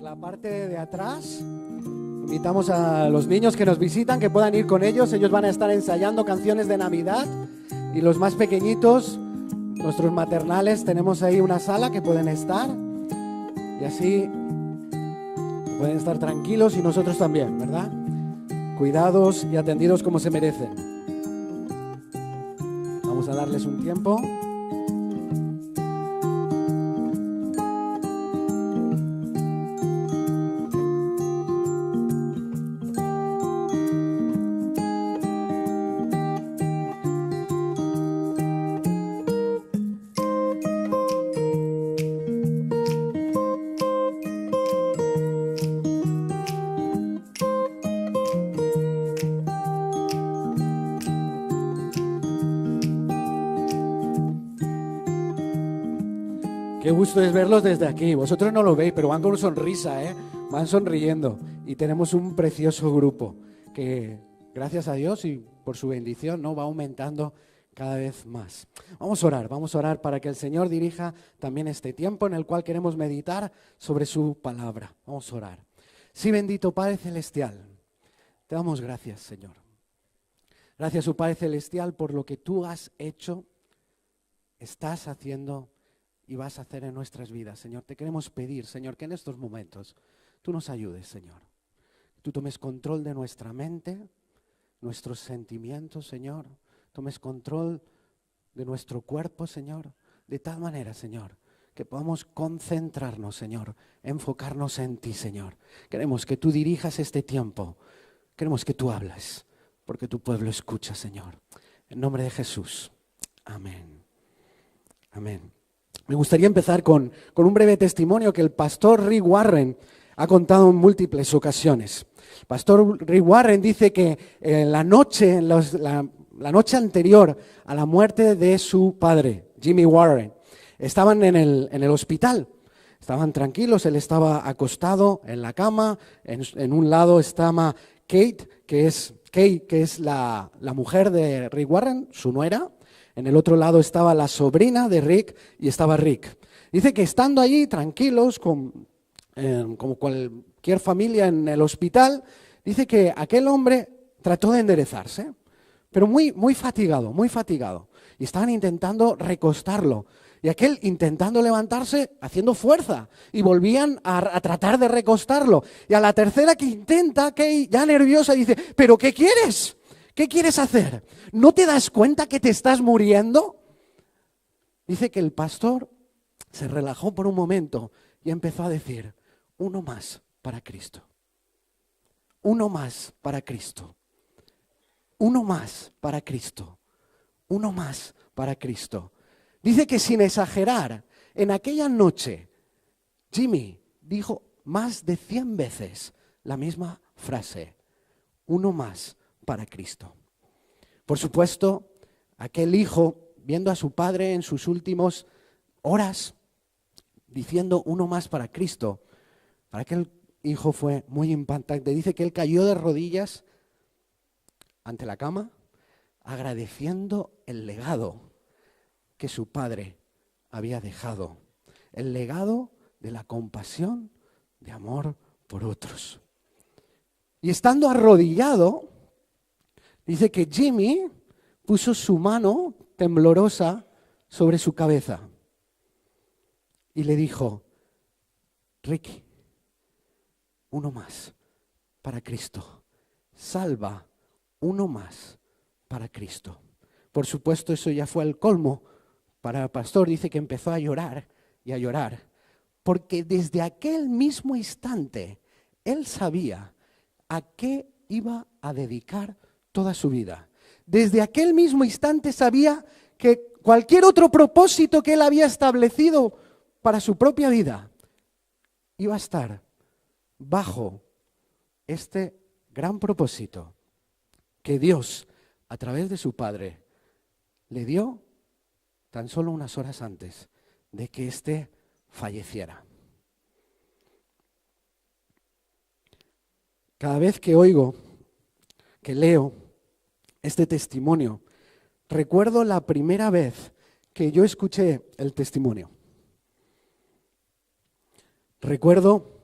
la parte de atrás. Invitamos a los niños que nos visitan, que puedan ir con ellos. Ellos van a estar ensayando canciones de Navidad. Y los más pequeñitos, nuestros maternales, tenemos ahí una sala que pueden estar. Y así pueden estar tranquilos y nosotros también, ¿verdad? Cuidados y atendidos como se merecen. Vamos a darles un tiempo. Qué gusto es verlos desde aquí. Vosotros no lo veis, pero van con sonrisa, van sonriendo. Y tenemos un precioso grupo que, gracias a Dios y por su bendición, ¿no?, va aumentando cada vez más. Vamos a orar para que el Señor dirija también este tiempo en el cual queremos meditar sobre su palabra. Vamos a orar. Sí, bendito Padre Celestial, te damos gracias, Señor. Gracias, oh Padre Celestial, por lo que tú has hecho, estás haciendo y vas a hacer en nuestras vidas, Señor. Te queremos pedir, Señor, que en estos momentos tú nos ayudes, Señor. Tú tomes control de nuestra mente, nuestros sentimientos, Señor. Tomes control de nuestro cuerpo, Señor. De tal manera, Señor, que podamos concentrarnos, Señor, enfocarnos en ti, Señor. Queremos que tú dirijas este tiempo. Queremos que tú hables, porque tu pueblo escucha, Señor. En nombre de Jesús. Amén. Amén. Me gustaría empezar con un breve testimonio que el pastor Rick Warren ha contado en múltiples ocasiones. El pastor Rick Warren dice que la noche anterior a la muerte de su padre, Jimmy Warren, estaban en el hospital. Estaban tranquilos, él estaba acostado en la cama. En un lado estaba Kate, que es la mujer de Rick Warren, su nuera. En el otro lado estaba la sobrina de Rick y estaba Rick. Dice que estando allí tranquilos, como cualquier familia en el hospital, dice que aquel hombre trató de enderezarse, pero muy fatigado. Y estaban intentando recostarlo. Y aquel intentando levantarse, haciendo fuerza. Y volvían a tratar de recostarlo. Y a la tercera que intenta, Kay, ya nerviosa, dice, ¿pero qué quieres? ¿Qué quieres hacer? ¿No te das cuenta que te estás muriendo? Dice que el pastor se relajó por un momento y empezó a decir, uno más para Cristo. Uno más para Cristo. Uno más para Cristo. Uno más para Cristo. Dice que sin exagerar, en aquella noche, Jimmy dijo más de 100 veces la misma frase. Uno más para Cristo. Por supuesto, aquel hijo, viendo a su padre en sus últimas horas, diciendo uno más para Cristo, para aquel hijo fue muy impactante. Dice que él cayó de rodillas ante la cama, agradeciendo el legado que su padre había dejado, el legado de la compasión, de amor por otros. Y estando arrodillado, dice que Jimmy puso su mano temblorosa sobre su cabeza y le dijo, Ricky, uno más para Cristo. Salva uno más para Cristo. Por supuesto, eso ya fue el colmo para el pastor. Dice que empezó a llorar y a llorar, porque desde aquel mismo instante él sabía a qué iba a dedicar toda su vida. Desde aquel mismo instante sabía que cualquier otro propósito que él había establecido para su propia vida iba a estar bajo este gran propósito que Dios, a través de su Padre, le dio tan solo unas horas antes de que éste falleciera. Cada vez que oigo, que leo este testimonio, recuerdo la primera vez que yo escuché el testimonio. Recuerdo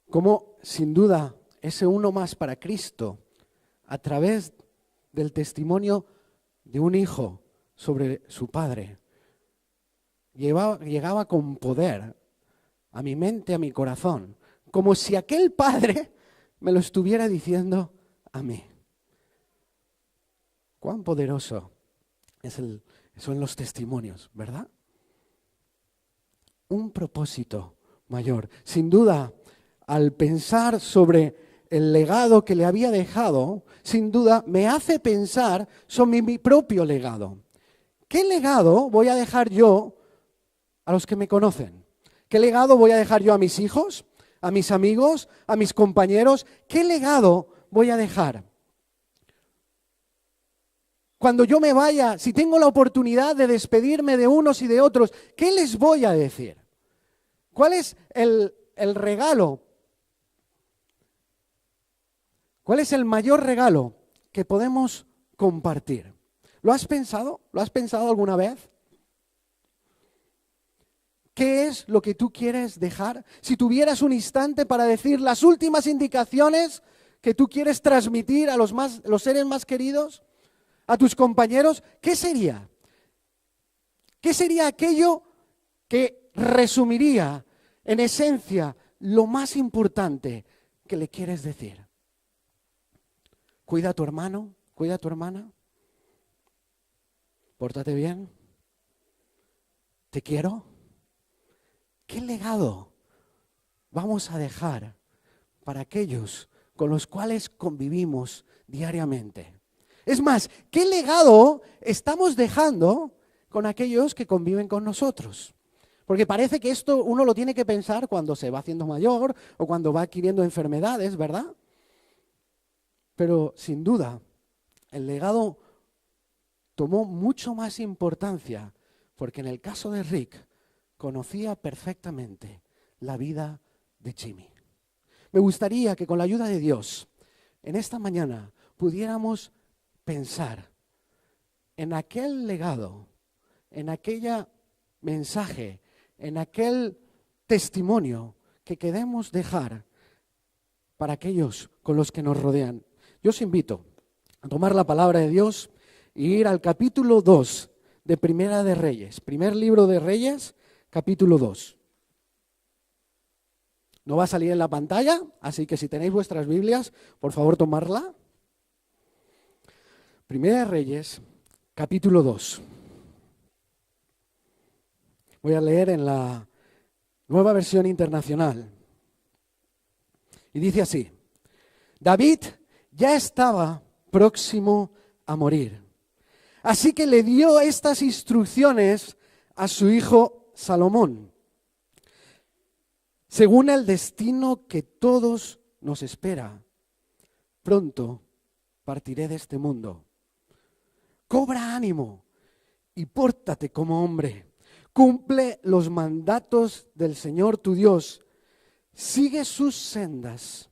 Como sin duda ese uno más para Cristo, a través del testimonio de un hijo sobre su padre, llegaba con poder a mi mente, a mi corazón, como si aquel padre me lo estuviera diciendo a mí. Cuán poderoso son los testimonios, ¿verdad? Un propósito mayor. Sin duda, al pensar sobre el legado que le había dejado, sin duda me hace pensar sobre mi propio legado. ¿Qué legado voy a dejar yo a los que me conocen? ¿Qué legado voy a dejar yo a mis hijos, a mis amigos, a mis compañeros? ¿Qué legado voy a dejar? Cuando yo me vaya, si tengo la oportunidad de despedirme de unos y de otros, ¿qué les voy a decir? ¿Cuál es el regalo? ¿Cuál es el mayor regalo que podemos compartir? ¿Lo has pensado? ¿Lo has pensado alguna vez? ¿Qué es lo que tú quieres dejar? Si tuvieras un instante para decir las últimas indicaciones que tú quieres transmitir a los seres más queridos, a tus compañeros, ¿qué sería? ¿Qué sería aquello que resumiría en esencia lo más importante que le quieres decir? Cuida a tu hermano, cuida a tu hermana. Pórtate bien. Te quiero. ¿Qué legado vamos a dejar para aquellos con los cuales convivimos diariamente? Es más, ¿qué legado estamos dejando con aquellos que conviven con nosotros? Porque parece que esto uno lo tiene que pensar cuando se va haciendo mayor o cuando va adquiriendo enfermedades, ¿verdad? Pero sin duda, el legado tomó mucho más importancia porque en el caso de Rick conocía perfectamente la vida de Jimmy. Me gustaría que con la ayuda de Dios, en esta mañana, pudiéramos pensar en aquel legado, en aquella mensaje, en aquel testimonio que queremos dejar para aquellos con los que nos rodean. Yo os invito a tomar la palabra de Dios e ir al capítulo 2 de Primera de Reyes, primer libro de Reyes, capítulo 2. No va a salir en la pantalla, así que si tenéis vuestras Biblias, por favor tomarla. Primera de Reyes, capítulo 2. Voy a leer en la Nueva Versión Internacional. Y dice así: David ya estaba próximo a morir. Así que le dio estas instrucciones a su hijo Salomón, según el destino que todos nos espera. Pronto partiré de este mundo. Cobra ánimo y pórtate como hombre. Cumple los mandatos del Señor tu Dios. Sigue sus sendas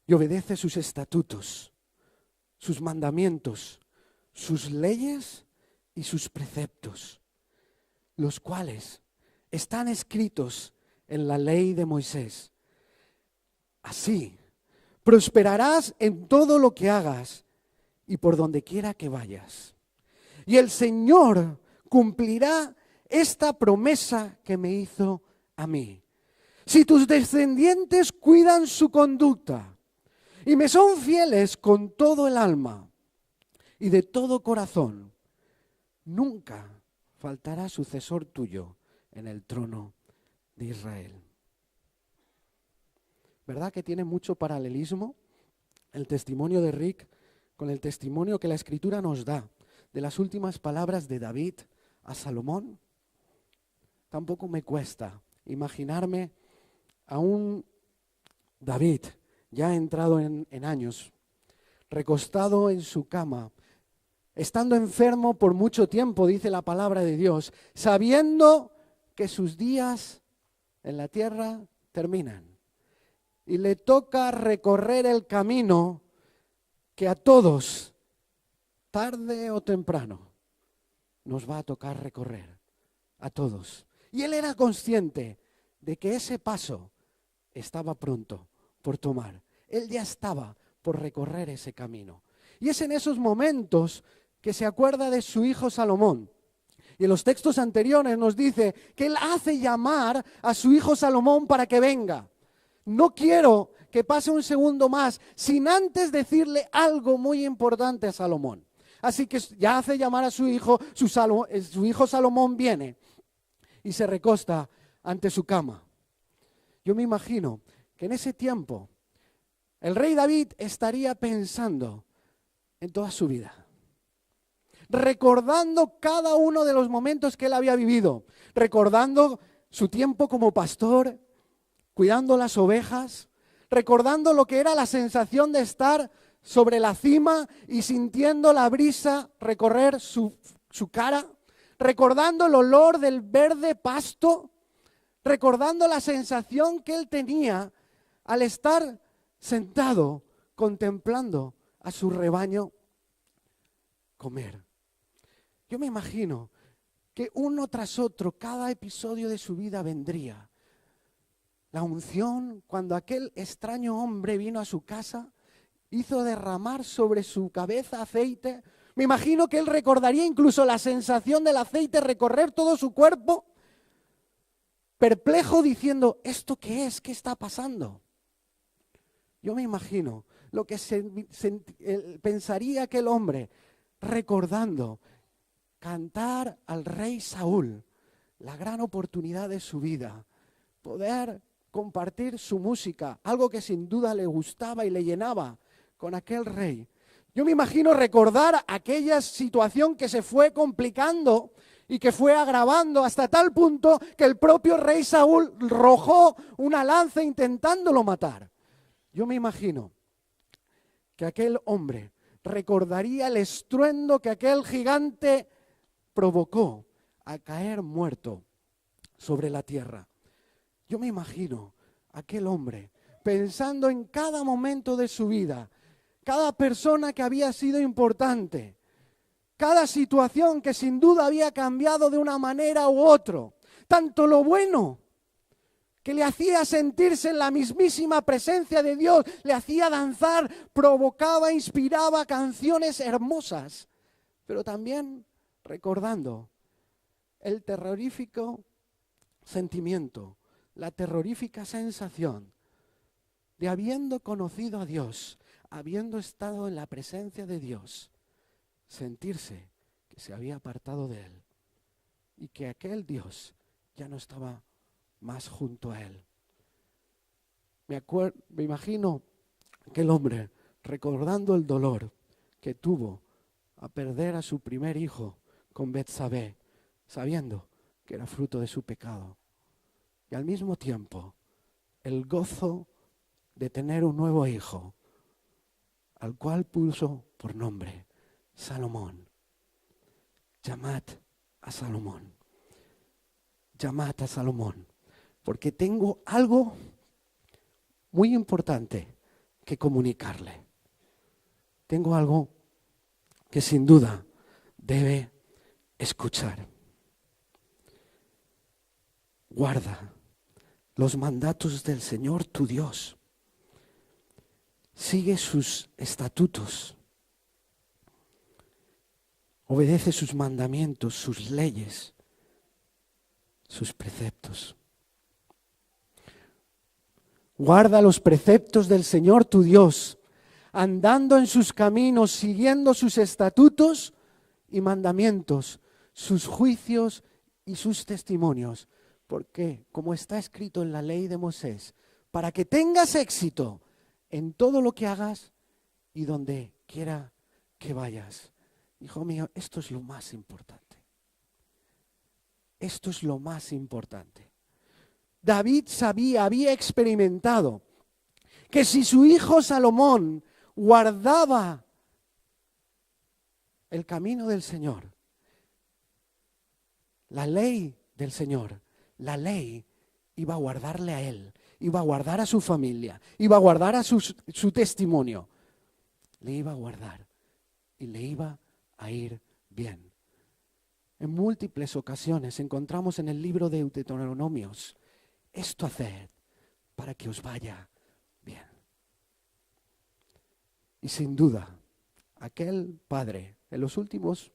y obedece sus estatutos, sus mandamientos, sus leyes y sus preceptos, los cuales están escritos en la ley de Moisés. Así prosperarás en todo lo que hagas y por donde quiera que vayas. Y el Señor cumplirá esta promesa que me hizo a mí. Si tus descendientes cuidan su conducta y me son fieles con todo el alma y de todo corazón, nunca faltará sucesor tuyo en el trono de Israel. ¿Verdad que tiene mucho paralelismo el testimonio de Rick con el testimonio que la Escritura nos da de las últimas palabras de David a Salomón? Tampoco me cuesta imaginarme a un David ya entrado en años, recostado en su cama, estando enfermo por mucho tiempo, dice la palabra de Dios, sabiendo que sus días en la tierra terminan. Y le toca recorrer el camino que a todos, tarde o temprano, nos va a tocar recorrer. A todos. Y él era consciente de que ese paso estaba pronto por tomar. Él ya estaba por recorrer ese camino. Y es en esos momentos que se acuerda de su hijo Salomón. Y en los textos anteriores nos dice que él hace llamar a su hijo Salomón para que venga. No quiero que pase un segundo más sin antes decirle algo muy importante a Salomón. Así que ya hace llamar a su hijo, su hijo Salomón viene y se recosta ante su cama. Yo me imagino que en ese tiempo el rey David estaría pensando en toda su vida, recordando cada uno de los momentos que él había vivido, recordando su tiempo como pastor, cuidando las ovejas, recordando lo que era la sensación de estar sobre la cima y sintiendo la brisa recorrer su cara, recordando el olor del verde pasto, recordando la sensación que él tenía al estar sentado contemplando a su rebaño comer. Yo me imagino que uno tras otro, cada episodio de su vida vendría. La unción, cuando aquel extraño hombre vino a su casa, hizo derramar sobre su cabeza aceite. Me imagino que él recordaría incluso la sensación del aceite recorrer todo su cuerpo, perplejo diciendo, ¿esto qué es? ¿Qué está pasando? Yo me imagino lo que pensaría aquel hombre recordando cantar al rey Saúl, la gran oportunidad de su vida, poder compartir su música, algo que sin duda le gustaba y le llenaba con aquel rey. Yo me imagino recordar aquella situación que se fue complicando y que fue agravando hasta tal punto que el propio rey Saúl arrojó una lanza intentándolo matar. Yo me imagino que aquel hombre recordaría el estruendo que aquel gigante provocó a caer muerto sobre la tierra. Yo me imagino a aquel hombre pensando en cada momento de su vida, cada persona que había sido importante, cada situación que sin duda había cambiado de una manera u otra, tanto lo bueno que le hacía sentirse en la mismísima presencia de Dios, le hacía danzar, provocaba, inspiraba canciones hermosas, pero también recordando el terrorífico sentimiento, la terrorífica sensación de habiendo conocido a Dios, habiendo estado en la presencia de Dios, sentirse que se había apartado de Él y que aquel Dios ya no estaba más junto a Él. Me imagino aquel hombre recordando el dolor que tuvo a perder a su primer hijo con Betsabé, sabiendo que era fruto de su pecado. Y al mismo tiempo, el gozo de tener un nuevo hijo, al cual puso por nombre Salomón. Llamad a Salomón. Llamad a Salomón. Porque tengo algo muy importante que comunicarle. Tengo algo que sin duda debe escuchar. Guarda los mandatos del Señor tu Dios. Sigue sus estatutos. Obedece sus mandamientos, sus leyes, sus preceptos. Guarda los preceptos del Señor tu Dios, andando en sus caminos, siguiendo sus estatutos y mandamientos, sus juicios y sus testimonios. Porque, como está escrito en la ley de Moisés, para que tengas éxito en todo lo que hagas y donde quiera que vayas. Hijo mío, esto es lo más importante. Esto es lo más importante. David sabía, había experimentado que si su hijo Salomón guardaba el camino del Señor, la ley del Señor, la ley iba a guardarle a él, iba a guardar a su familia, iba a guardar a su testimonio, le iba a guardar y le iba a ir bien. En múltiples ocasiones encontramos en el libro de Deuteronomios, esto haced para que os vaya bien. Y sin duda, aquel padre, en los últimos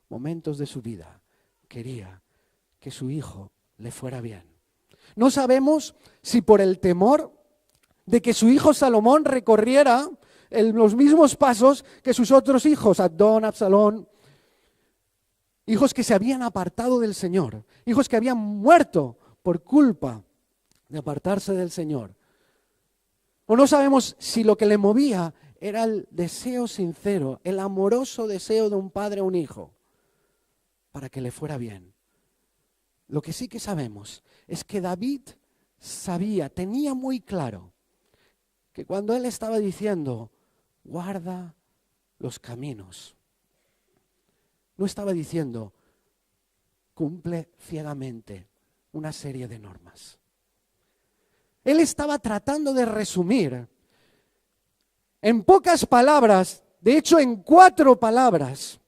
momentos de su vida, quería que su hijo le fuera bien. No sabemos si por el temor de que su hijo Salomón recorriera los mismos pasos que sus otros hijos, Abdón, Absalón, hijos que se habían apartado del Señor, hijos que habían muerto por culpa de apartarse del Señor. O no sabemos si lo que le movía era el deseo sincero, el amoroso deseo de un padre a un hijo, para que le fuera bien. Lo que sí que sabemos es que David sabía, tenía muy claro, que cuando él estaba diciendo, guarda los caminos, no estaba diciendo, cumple ciegamente una serie de normas. Él estaba tratando de resumir en pocas palabras, de hecho en 4 palabras,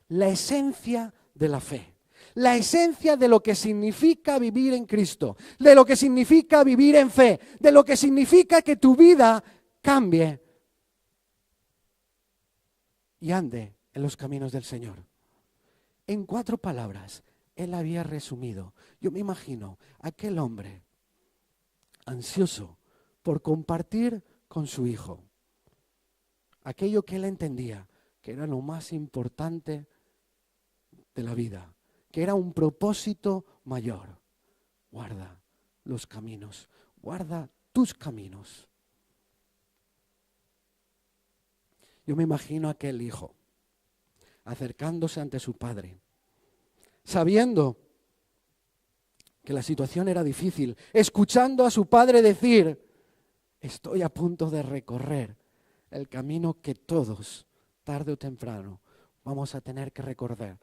la esencia de la fe. La esencia de lo que significa vivir en Cristo, de lo que significa vivir en fe, de lo que significa que tu vida cambie y ande en los caminos del Señor. En 4 palabras, él había resumido. Yo me imagino a aquel hombre ansioso por compartir con su hijo aquello que él entendía que era lo más importante de la vida, que era un propósito mayor. Guarda los caminos, guarda tus caminos. Yo me imagino a aquel hijo acercándose ante su padre, sabiendo que la situación era difícil, escuchando a su padre decir, estoy a punto de recorrer el camino que todos, tarde o temprano, vamos a tener que recorrer.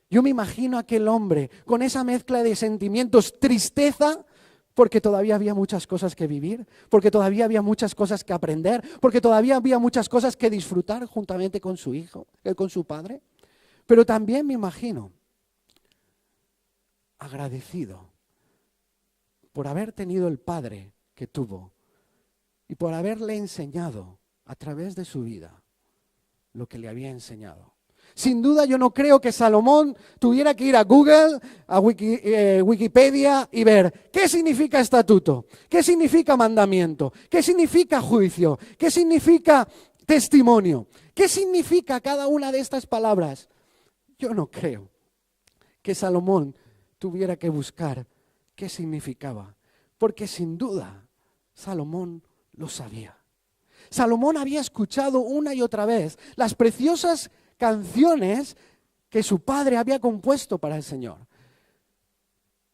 Yo me imagino a aquel hombre con esa mezcla de sentimientos, tristeza, porque todavía había muchas cosas que vivir, porque todavía había muchas cosas que aprender, porque todavía había muchas cosas que disfrutar juntamente con su hijo, con su padre. Pero también me imagino agradecido por haber tenido el padre que tuvo y por haberle enseñado a través de su vida lo que le había enseñado. Sin duda yo no creo que Salomón tuviera que ir a Google, a Wikipedia y ver qué significa estatuto, qué significa mandamiento, qué significa juicio, qué significa testimonio, qué significa cada una de estas palabras. Yo no creo que Salomón tuviera que buscar qué significaba, porque sin duda Salomón lo sabía. Salomón había escuchado una y otra vez las preciosas canciones que su padre había compuesto para el Señor.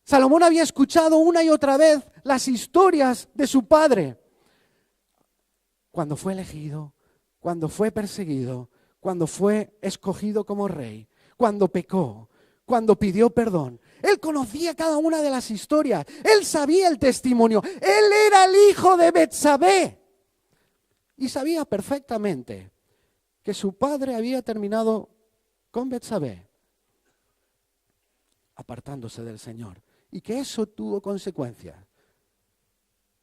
Salomón había escuchado una y otra vez las historias de su padre. Cuando fue elegido, cuando fue perseguido, cuando fue escogido como rey, cuando pecó, cuando pidió perdón. Él conocía cada una de las historias. Él sabía el testimonio. Él era el hijo de Betsabé. Y sabía perfectamente que su padre había terminado con Betsabé, apartándose del Señor. Y que eso tuvo consecuencias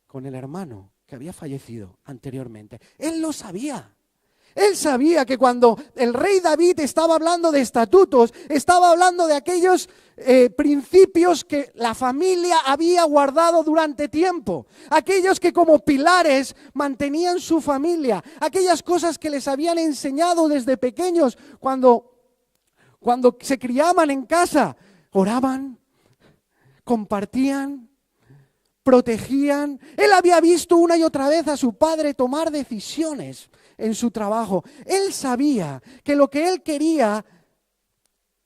con el hermano que había fallecido anteriormente. Él lo sabía. Él sabía que cuando el rey David estaba hablando de estatutos, estaba hablando de aquellos principios que la familia había guardado durante tiempo, aquellos que como pilares mantenían su familia, aquellas cosas que les habían enseñado desde pequeños cuando se criaban en casa, oraban, compartían, protegían. Él había visto una y otra vez a su padre tomar decisiones en su trabajo. Él sabía que lo que él quería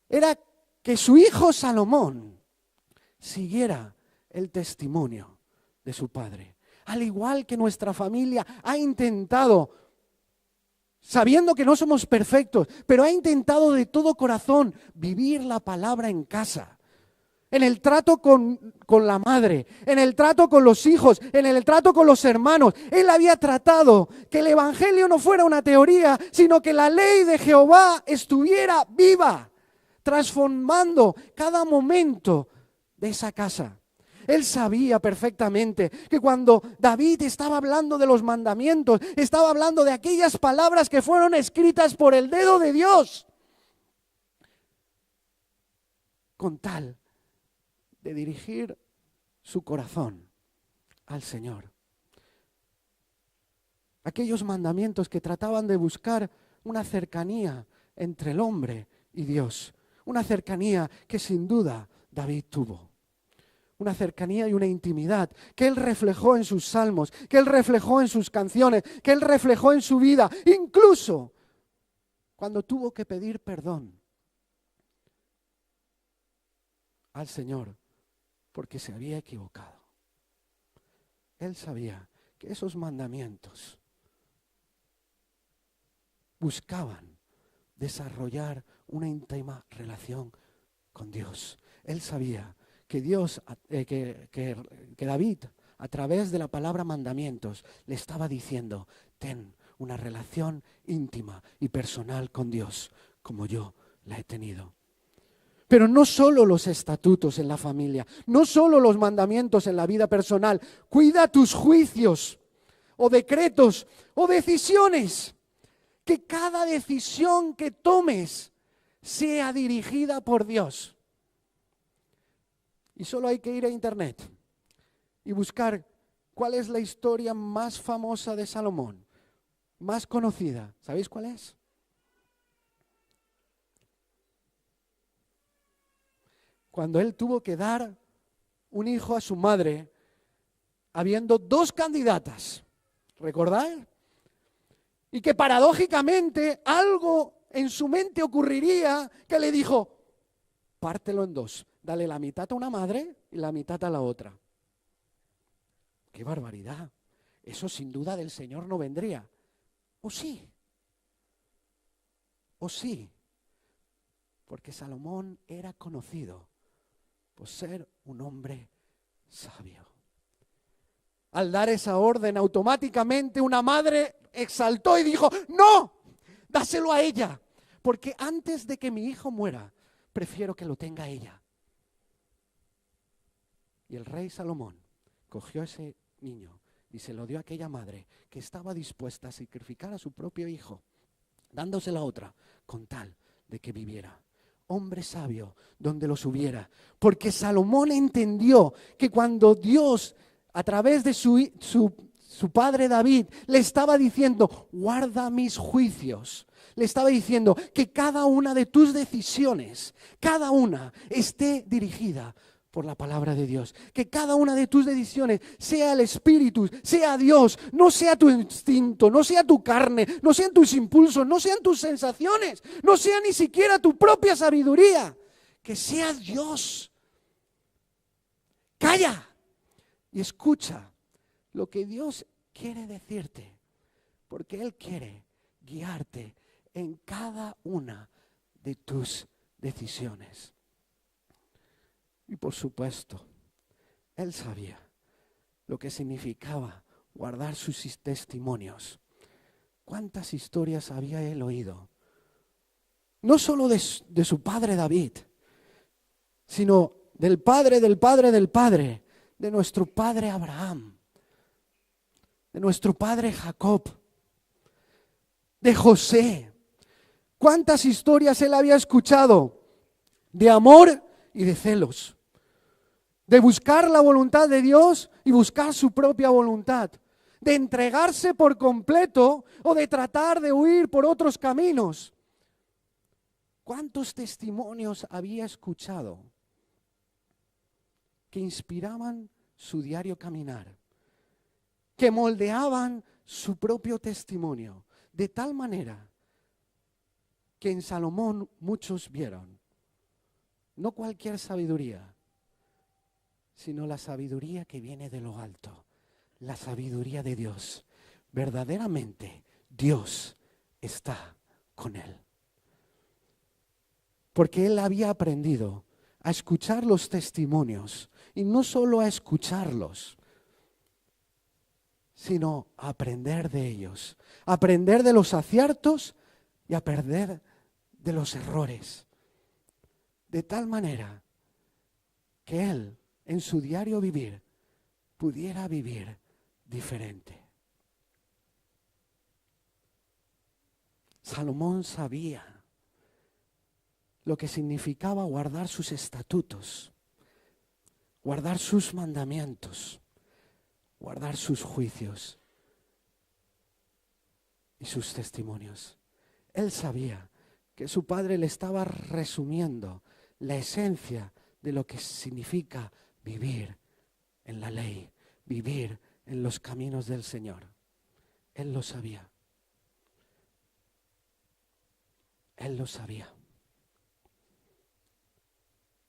era que su hijo Salomón siguiera el testimonio de su padre. Al igual que nuestra familia ha intentado, sabiendo que no somos perfectos, pero ha intentado de todo corazón vivir la palabra en casa. En el trato con la madre, en el trato con los hijos, en el trato con los hermanos. Él había tratado que el evangelio no fuera una teoría, sino que la ley de Jehová estuviera viva, transformando cada momento de esa casa. Él sabía perfectamente que cuando David estaba hablando de los mandamientos, estaba hablando de aquellas palabras que fueron escritas por el dedo de Dios, con tal de dirigir su corazón al Señor. Aquellos mandamientos que trataban de buscar una cercanía entre el hombre y Dios, una cercanía que sin duda David tuvo. Una cercanía y una intimidad que él reflejó en sus salmos, que él reflejó en sus canciones, que él reflejó en su vida, incluso cuando tuvo que pedir perdón al Señor porque se había equivocado. Él sabía que esos mandamientos buscaban desarrollar una íntima relación con Dios. Él sabía que que David, a través de la palabra mandamientos, le estaba diciendo: ten una relación íntima y personal con Dios, como yo la he tenido. Pero no solo los estatutos en la familia, no solo los mandamientos en la vida personal. Cuida tus juicios o decretos o decisiones. Que cada decisión que tomes sea dirigida por Dios. Y solo hay que ir a internet y buscar cuál es la historia más famosa de Salomón, más conocida. ¿Sabéis cuál es? Cuando él tuvo que dar un hijo a su madre, habiendo dos candidatas. ¿Recordáis? Y que paradójicamente algo en su mente ocurriría que le dijo: pártelo en dos, dale la mitad a una madre y la mitad a la otra. ¡Qué barbaridad! Eso sin duda del Señor no vendría. ¿O sí? ¿O sí? Porque Salomón era conocido por ser un hombre sabio. Al dar esa orden, automáticamente una madre exaltó y dijo: ¡no! Dáselo a ella, porque antes de que mi hijo muera, prefiero que lo tenga ella. Y el rey Salomón cogió a ese niño y se lo dio a aquella madre que estaba dispuesta a sacrificar a su propio hijo, dándoselo a otra, con tal de que viviera. Hombre sabio donde los hubiera, porque Salomón entendió que cuando Dios, a través de su padre David, le estaba diciendo: guarda mis juicios, le estaba diciendo que cada una de tus decisiones, cada una esté dirigida por la palabra de Dios. Que cada una de tus decisiones sea el Espíritu, sea Dios, no sea tu instinto, no sea tu carne, no sean tus impulsos, no sean tus sensaciones, no sea ni siquiera tu propia sabiduría. Que sea Dios. Calla y escucha lo que Dios quiere decirte, porque Él quiere guiarte en cada una de tus decisiones. Y por supuesto, él sabía lo que significaba guardar sus testimonios. ¿Cuántas historias había él oído? No solo de su padre David, sino del padre, del padre, del padre, de nuestro padre Abraham, de nuestro padre Jacob, de José. ¿Cuántas historias él había escuchado de amor y de celos? De buscar la voluntad de Dios y buscar su propia voluntad. De entregarse por completo o de tratar de huir por otros caminos. ¿Cuántos testimonios había escuchado que inspiraban su diario caminar? Que moldeaban su propio testimonio. De tal manera que en Salomón muchos vieron no cualquier sabiduría, sino la sabiduría que viene de lo alto, la sabiduría de Dios. Verdaderamente Dios está con él. Porque él había aprendido a escuchar los testimonios, y no solo a escucharlos, sino a aprender de ellos, aprender de los aciertos y aprender de los errores. De tal manera que él en su diario vivir pudiera vivir diferente. Salomón sabía lo que significaba guardar sus estatutos, guardar sus mandamientos, guardar sus juicios y sus testimonios. Él sabía que su padre le estaba resumiendo la esencia de lo que significa vivir en la ley, vivir en los caminos del Señor. Él lo sabía. Él lo sabía.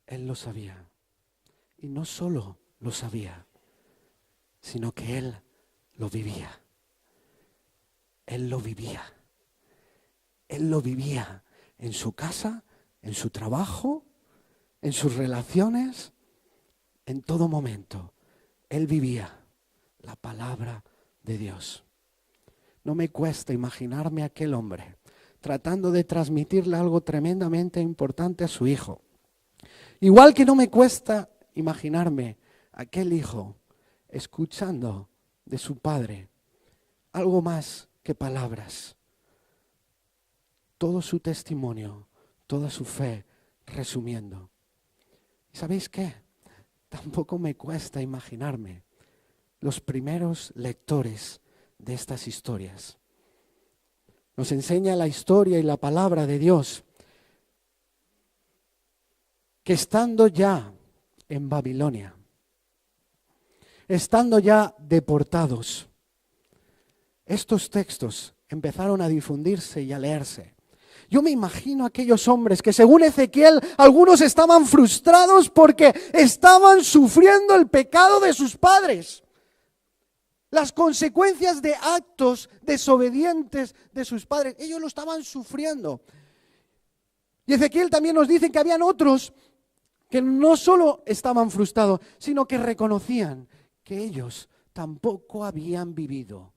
Él lo sabía. Y no solo lo sabía, sino que él lo vivía. Él lo vivía. Él lo vivía en su casa, en su trabajo, en sus relaciones, en todo momento. Él vivía la palabra de Dios. No me cuesta imaginarme a aquel hombre tratando de transmitirle algo tremendamente importante a su hijo. Igual que no me cuesta imaginarme a aquel hijo escuchando de su padre algo más que palabras. Todo su testimonio, toda su fe, resumiendo. ¿Y sabéis qué? Tampoco me cuesta imaginarme los primeros lectores de estas historias. Nos enseña la historia y la palabra de Dios que estando ya en Babilonia, estando ya deportados, estos textos empezaron a difundirse y a leerse. Yo me imagino a aquellos hombres que, según Ezequiel, algunos estaban frustrados porque estaban sufriendo el pecado de sus padres. Las consecuencias de actos desobedientes de sus padres. Ellos lo estaban sufriendo. Y Ezequiel también nos dice que habían otros que no solo estaban frustrados, sino que reconocían que ellos tampoco habían vivido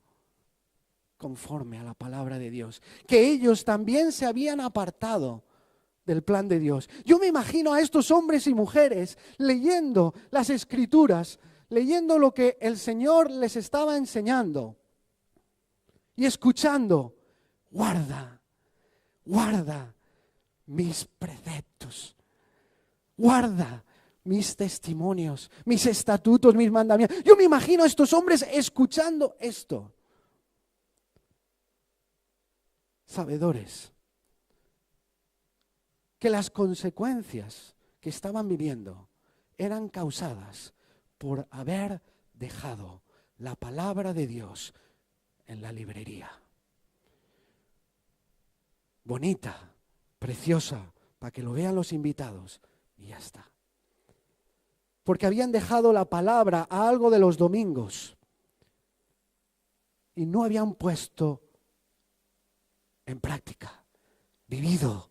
conforme a la palabra de Dios, que ellos también se habían apartado del plan de Dios. Yo me imagino a estos hombres y mujeres leyendo las Escrituras, leyendo lo que el Señor les estaba enseñando y escuchando: guarda, guarda mis preceptos, guarda mis testimonios, mis estatutos, mis mandamientos. Yo me imagino a estos hombres escuchando esto, sabedores que las consecuencias que estaban viviendo eran causadas por haber dejado la palabra de Dios en la librería. Bonita, preciosa, para que lo vean los invitados, y ya está. Porque habían dejado la palabra a algo de los domingos y no habían puesto en práctica, vivido,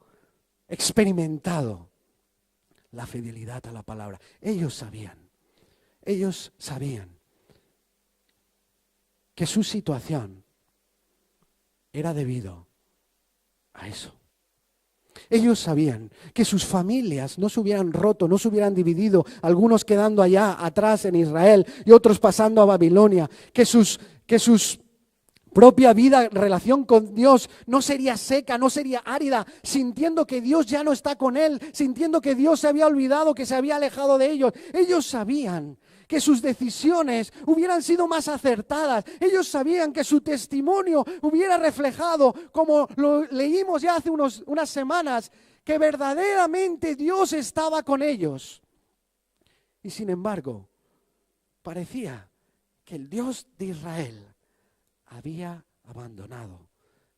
experimentado la fidelidad a la palabra. Ellos sabían que su situación era debido a eso. Ellos sabían que sus familias no se hubieran roto, no se hubieran dividido, algunos quedando allá atrás en Israel y otros pasando a Babilonia, que sus propia vida, relación con Dios no sería seca, no sería árida, sintiendo que Dios ya no está con él, sintiendo que Dios se había olvidado, que se había alejado de ellos. Ellos sabían que sus decisiones hubieran sido más acertadas. Ellos sabían que su testimonio hubiera reflejado, como lo leímos ya hace unas semanas, que verdaderamente Dios estaba con ellos. Y sin embargo, parecía que el Dios de Israel había abandonado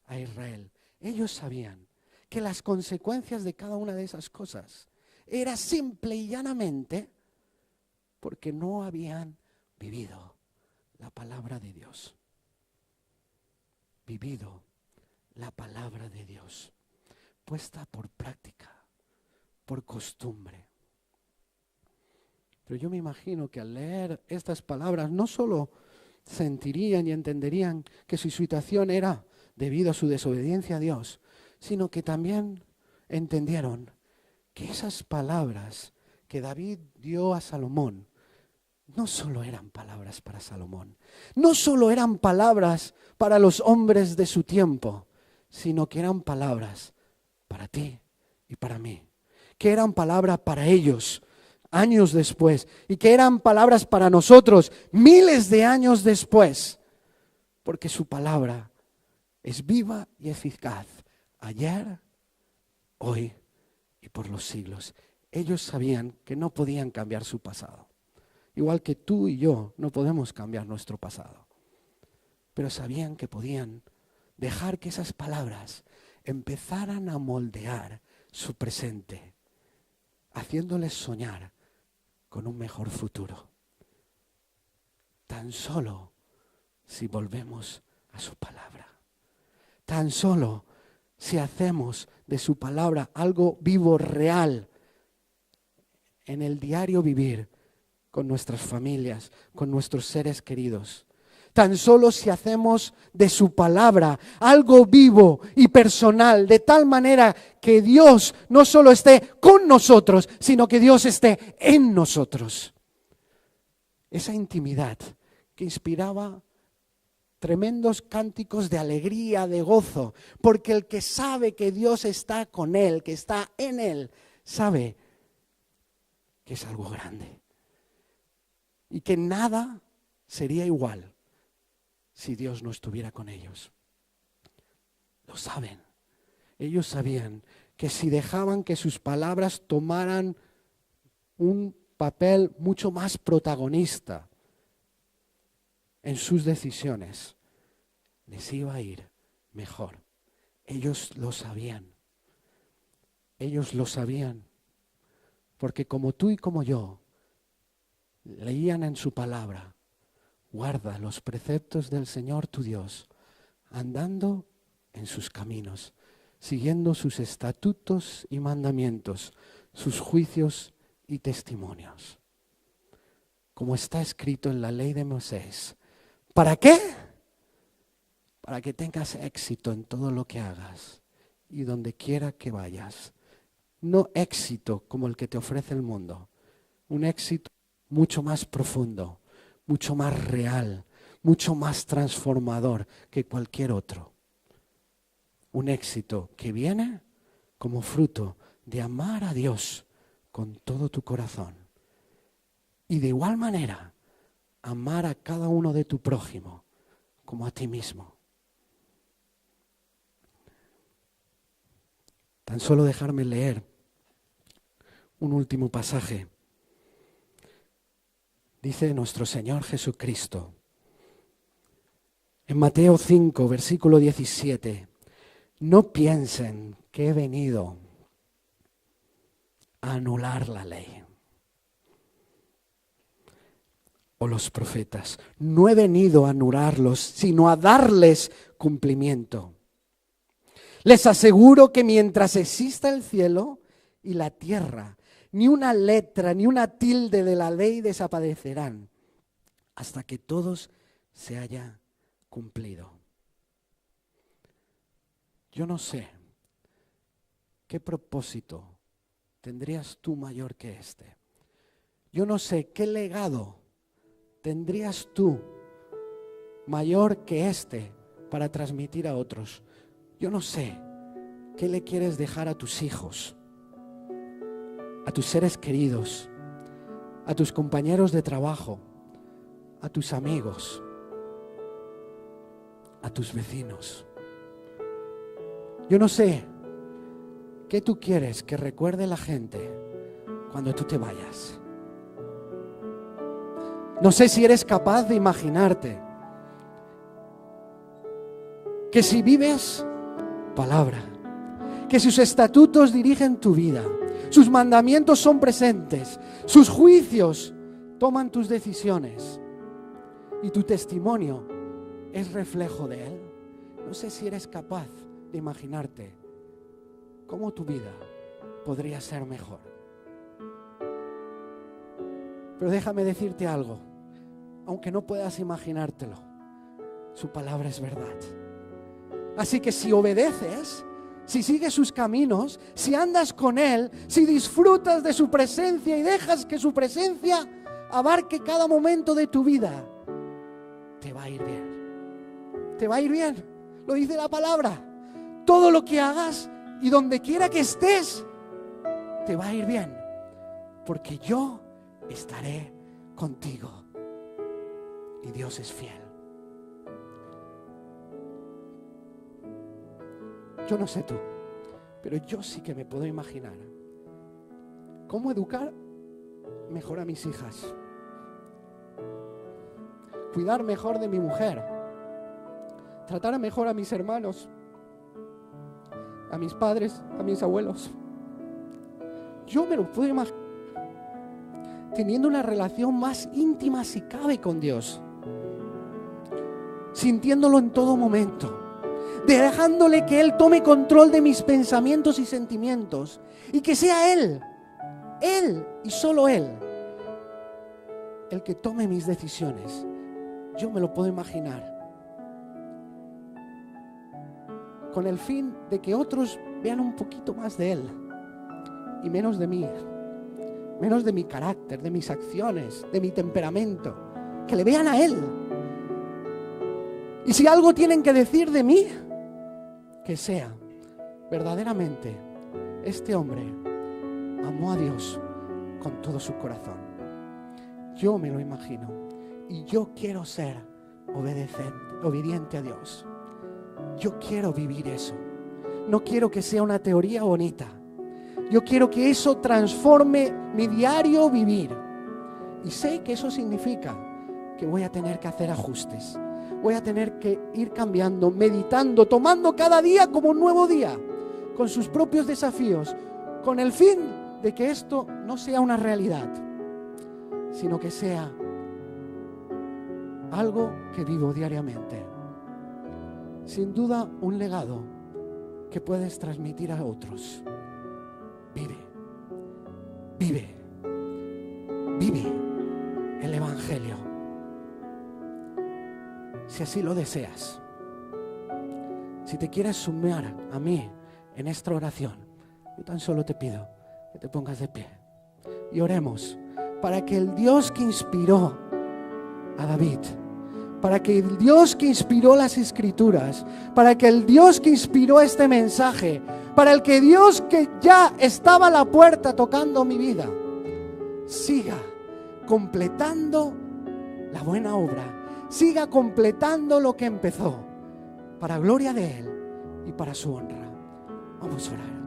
a Israel. Ellos sabían que las consecuencias de cada una de esas cosas era simple y llanamente porque no habían vivido la palabra de Dios. Vivido la palabra de Dios, puesta por práctica, por costumbre. Pero yo me imagino que al leer estas palabras no solo sentirían y entenderían que su situación era debido a su desobediencia a Dios, sino que también entendieron que esas palabras que David dio a Salomón no solo eran palabras para Salomón, no solo eran palabras para los hombres de su tiempo, sino que eran palabras para ti y para mí, que eran palabras para ellos años después y que eran palabras para nosotros miles de años después, porque su palabra es viva y eficaz ayer, hoy y por los siglos. Ellos sabían que no podían cambiar su pasado. Igual que tú y yo no podemos cambiar nuestro pasado. Pero sabían que podían dejar que esas palabras empezaran a moldear su presente, haciéndoles soñar con un mejor futuro. Tan solo si volvemos a su palabra. Tan solo si hacemos de su palabra algo vivo, real, en el diario vivir, con nuestras familias, con nuestros seres queridos. Tan solo si hacemos de su palabra algo vivo y personal, de tal manera que Dios no solo esté con nosotros, sino que Dios esté en nosotros. Esa intimidad que inspiraba tremendos cánticos de alegría, de gozo, porque el que sabe que Dios está con él, que está en él, sabe que es algo grande. Y que nada sería igual si Dios no estuviera con ellos. Lo saben. Ellos sabían que si dejaban que sus palabras tomaran un papel mucho más protagonista en sus decisiones, les iba a ir mejor. Ellos lo sabían. Ellos lo sabían. Porque como tú y como yo, leían en su palabra, guarda los preceptos del Señor tu Dios, andando en sus caminos, siguiendo sus estatutos y mandamientos, sus juicios y testimonios. Como está escrito en la ley de Moisés. ¿Para qué? Para que tengas éxito en todo lo que hagas y donde quiera que vayas. No éxito como el que te ofrece el mundo, un éxito mucho más profundo, mucho más real, mucho más transformador que cualquier otro. Un éxito que viene como fruto de amar a Dios con todo tu corazón. Y de igual manera, amar a cada uno de tu prójimo como a ti mismo. Tan solo dejarme leer un último pasaje. Dice nuestro Señor Jesucristo en Mateo 5, versículo 17, no piensen que he venido a anular la ley o los profetas. No he venido a anularlos, sino a darles cumplimiento. Les aseguro que mientras exista el cielo y la tierra, ni una letra, ni una tilde de la ley desaparecerán hasta que todos se haya cumplido. Yo no sé qué propósito tendrías tú mayor que este. Yo no sé qué legado tendrías tú mayor que este para transmitir a otros. Yo no sé qué le quieres dejar a tus hijos, a tus seres queridos, a tus compañeros de trabajo, a tus amigos, a tus vecinos. Yo no sé qué tú quieres que recuerde la gente cuando tú te vayas. No sé si eres capaz de imaginarte que si vives palabra, que sus estatutos dirigen tu vida, sus mandamientos son presentes, sus juicios toman tus decisiones y tu testimonio es reflejo de Él. No sé si eres capaz de imaginarte cómo tu vida podría ser mejor. Pero déjame decirte algo, aunque no puedas imaginártelo, su palabra es verdad. Así que si obedeces, si sigues sus caminos, si andas con Él, si disfrutas de su presencia y dejas que su presencia abarque cada momento de tu vida, te va a ir bien. Te va a ir bien. Lo dice la palabra. Todo lo que hagas y donde quiera que estés, te va a ir bien. Porque yo estaré contigo. Y Dios es fiel. Yo no sé tú, pero yo sí que me puedo imaginar cómo educar mejor a mis hijas, cuidar mejor de mi mujer, tratar mejor a mis hermanos, a mis padres, a mis abuelos. Yo me lo puedo imaginar teniendo una relación más íntima si cabe con Dios, sintiéndolo en todo momento, dejándole que Él tome control de mis pensamientos y sentimientos y que sea Él y solo Él el que tome mis decisiones. Yo me lo puedo imaginar con el fin de que otros vean un poquito más de Él y menos de mí, menos de mi carácter, de mis acciones, de mi temperamento, que le vean a Él. Y si algo tienen que decir de mí, que sea verdaderamente este hombre amó a Dios con todo su corazón. Yo me lo imagino y yo quiero ser obediente a Dios. Yo quiero vivir eso. No quiero que sea una teoría bonita. Yo quiero que eso transforme mi diario vivir. Y sé que eso significa que voy a tener que hacer ajustes. Voy a tener que ir cambiando, meditando, tomando cada día como un nuevo día, con sus propios desafíos, con el fin de que esto no sea una realidad, sino que sea algo que vivo diariamente. Sin duda, un legado que puedes transmitir a otros. Vive el Evangelio, si así lo deseas. Si te quieres sumar a mí en esta oración, yo tan solo te pido que te pongas de pie y oremos para que el Dios que inspiró a David, para que el Dios que inspiró las Escrituras, para que el Dios que inspiró este mensaje, para el que Dios que ya estaba a la puerta tocando mi vida, siga completando la buena obra, siga completando lo que empezó, para gloria de Él y para su honra. Vamos a orar.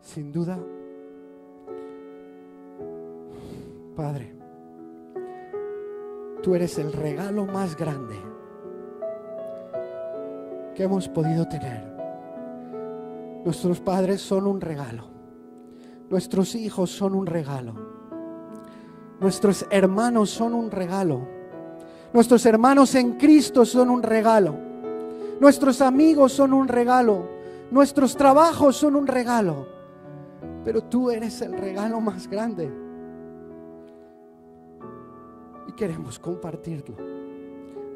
Sin duda, Padre, tú eres el regalo más grande que hemos podido tener. Nuestros padres son un regalo. Nuestros hijos son un regalo. Nuestros hermanos son un regalo. Nuestros hermanos en Cristo son un regalo. Nuestros amigos son un regalo. Nuestros trabajos son un regalo. Pero tú eres el regalo más grande. Y queremos compartirlo.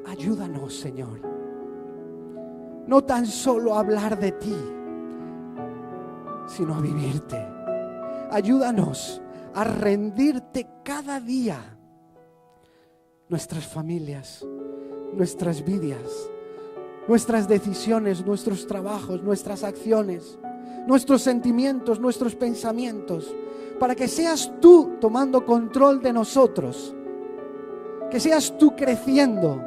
Ayúdanos, Señor. No tan solo a hablar de ti, sino a vivirte. Ayúdanos a rendirte cada día nuestras familias, nuestras vidas, nuestras decisiones, nuestros trabajos, nuestras acciones, nuestros sentimientos, nuestros pensamientos, para que seas tú tomando control de nosotros, que seas tú creciendo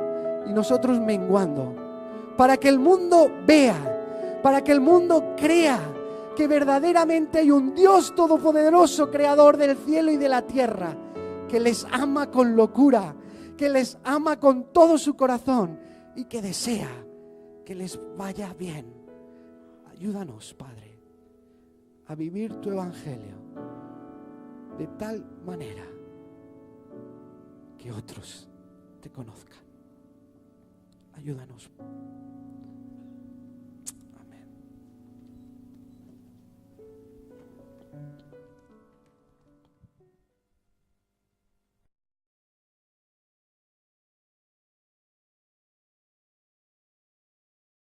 y nosotros menguando, para que el mundo vea, para que el mundo crea que verdaderamente hay un Dios todopoderoso, creador del cielo y de la tierra, que les ama con locura, que les ama con todo su corazón y que desea que les vaya bien. Ayúdanos, Padre, a vivir tu evangelio de tal manera que otros te conozcan. Ayúdanos. Amén.